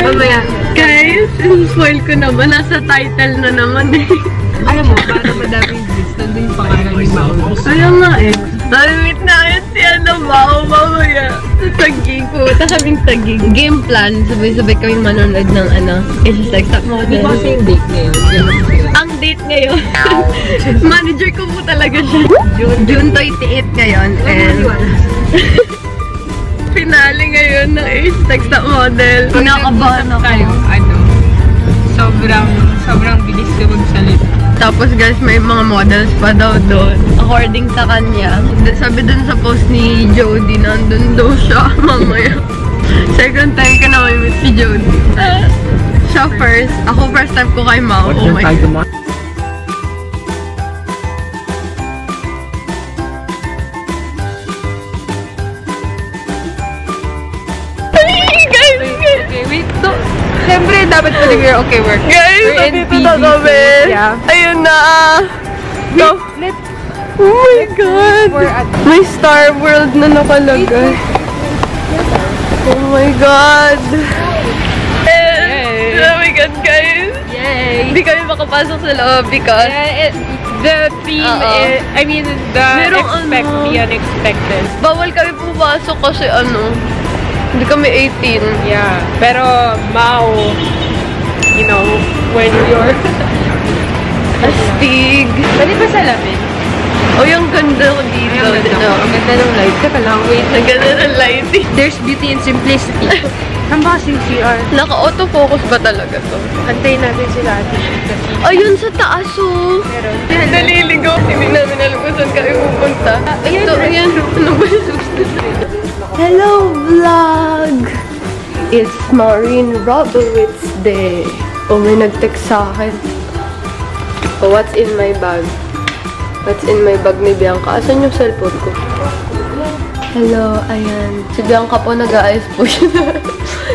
Mamaya. Guys, spoil ko na ba? Nasa title na naman eh. Alam mo, para madaming views, nandun yung pangalan ni Mao. Kaya nga eh. Namimit namin si Mao mamaya. Sa Taguig. Puta kaming Taguig. Game plan. Sabay-sabay kaming manonood ng It's like top model. Hindi kasi yung date ngayon. Ang date ngayon. Manager ko po talaga siya. June 28 ngayon. And finale ngayon ng H-Text Top Model. Pinakabahan ako. Sobrang bilis ko magsalita. Tapos guys, may mga models pa daw doon. According sa kanya. Sabi dun sa post ni Jody, nandun daw siya mamaya. Second time ko na may meet si Jody. Siya first. Ako first time ko kay Mao. Oh my God. Okay, wait. So, siyempre, dapat pala yung okay work. Guys, nandito na kami. Yeah. Ayun na. Go. Let's Oh my God! May Star World na nakalagay. Oh my God! Yay! Oh my God, guys! Yay! Hindi kami makapasok sa loob because the theme is, I mean, the unexpected. Bawal kami pumasok kasi hindi kami 18. Yeah. Pero, Mao, you know, when you're astig. Pwede ba salamin? Oh, yung ganda ko dito. Ang ganda ng light. Teka lang, wait. Ang ganda ng lighting. There's beauty in simplicity. Saan ba kasing CR? Naka-autofocus ba talaga to? Antayin natin sila ate. Ayun sa taas oh! Meron. Naliligaw. Hindi namin alam kung saan kami pupunta. Ito, ayan. Ano ba yung Hello, vlog! It's Maureen Robowitz Day. Oh, may nag-text sa akin. Oh, what's in my bag? What's in my bag ni Bianca? Asan yung cellphone ko? Hello, ayan. Si Bianca po nag-aayos po siya.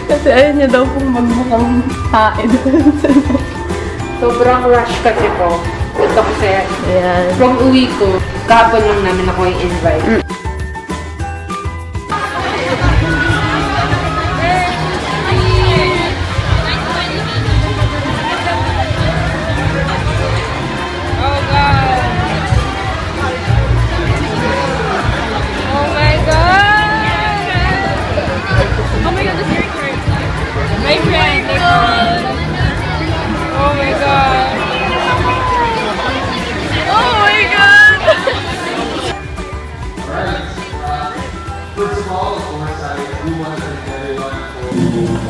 Kasi ayaw niya daw pong magmukhang tae doon. Sobrang rush kasi po. Ito kasi, Ayan. from uwi ko, kahapon lang namin ako yung invite.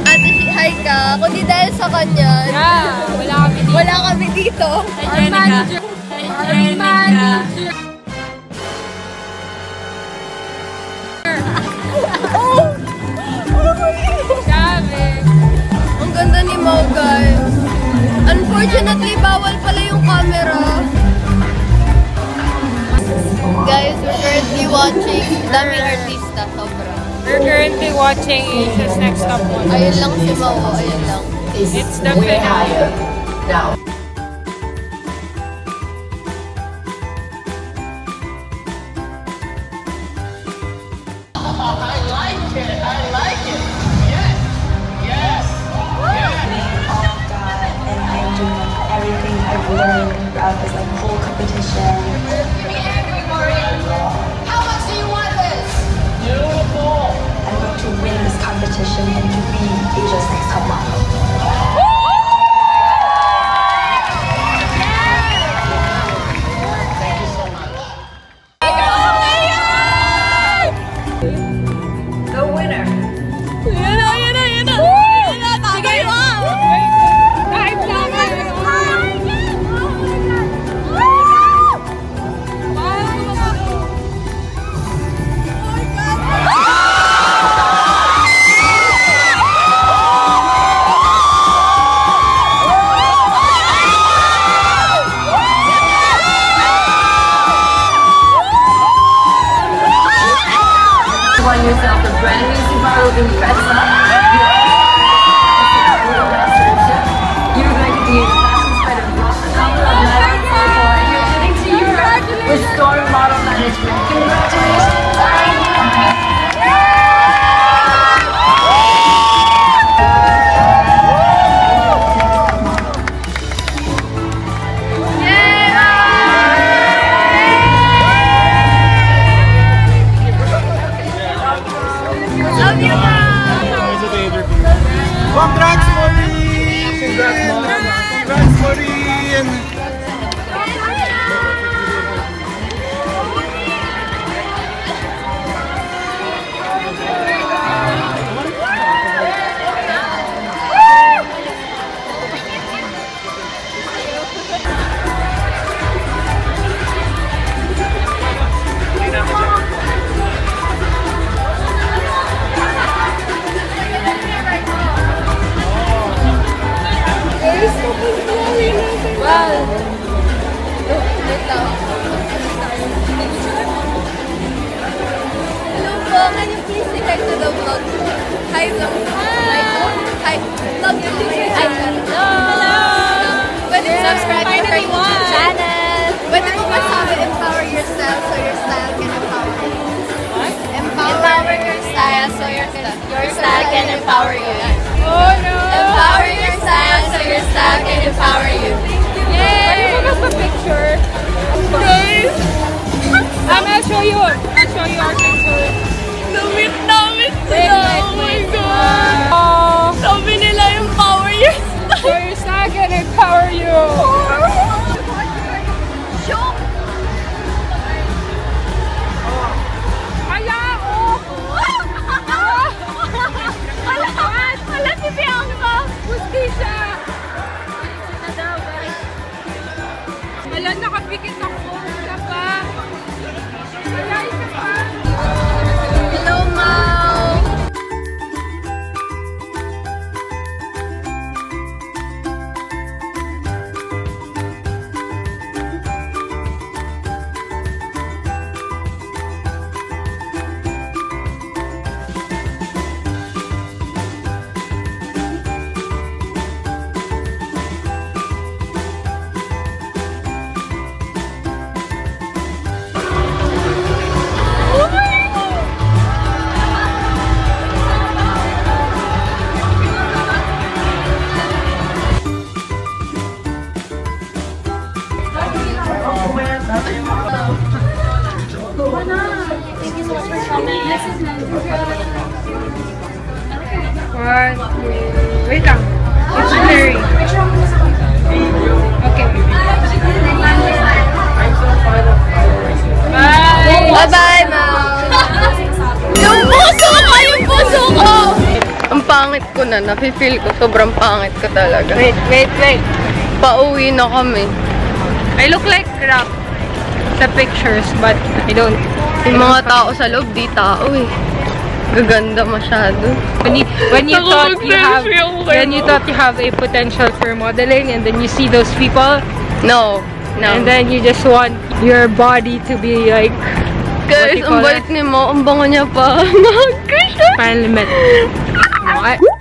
Ate, hi ka. Kundi dahil sa kanya. Yeah, Wala kami dito. Our manager. Ang ganda ni Mau, guys. Unfortunately, bawal pala yung camera. Guys, we're currently watching daming artista. Sobra. We're currently watching Asia's Next Top Model. Ayun lang si Mau. Ayun lang. It's the finale. I've learned throughout this whole competition. How much do you want this? Beautiful. I'm going to win this competition and to be Asia's Next Top Model. Thank you so much. The winner. Won yourself a brand new Subaru Impreza. You're going to be in fashion spread of you're heading to Europe with Storm Model Management. Congratulations! nakapikit ako. Isa pa. Kaya isa pa. Hello, Mau! Wait lang. It's blurry. Okay. Bye! Bye-bye, Mau! Yung puso ko! Yung puso ko! Ang pangit ko na. Nafe-feel ko. Sobrang pangit ko talaga. Wait. Pauwi na kami. I look like crap sa pictures, but I don't. Yung mga tao sa loob, di tao eh. Gaganda masyado. When you thought you have a potential for modeling, and then you see those people, No. and then you just want your body to be like, Guys, ang bait ni Mo. Ang bango niya pa. Nag-crush. Final limit. No,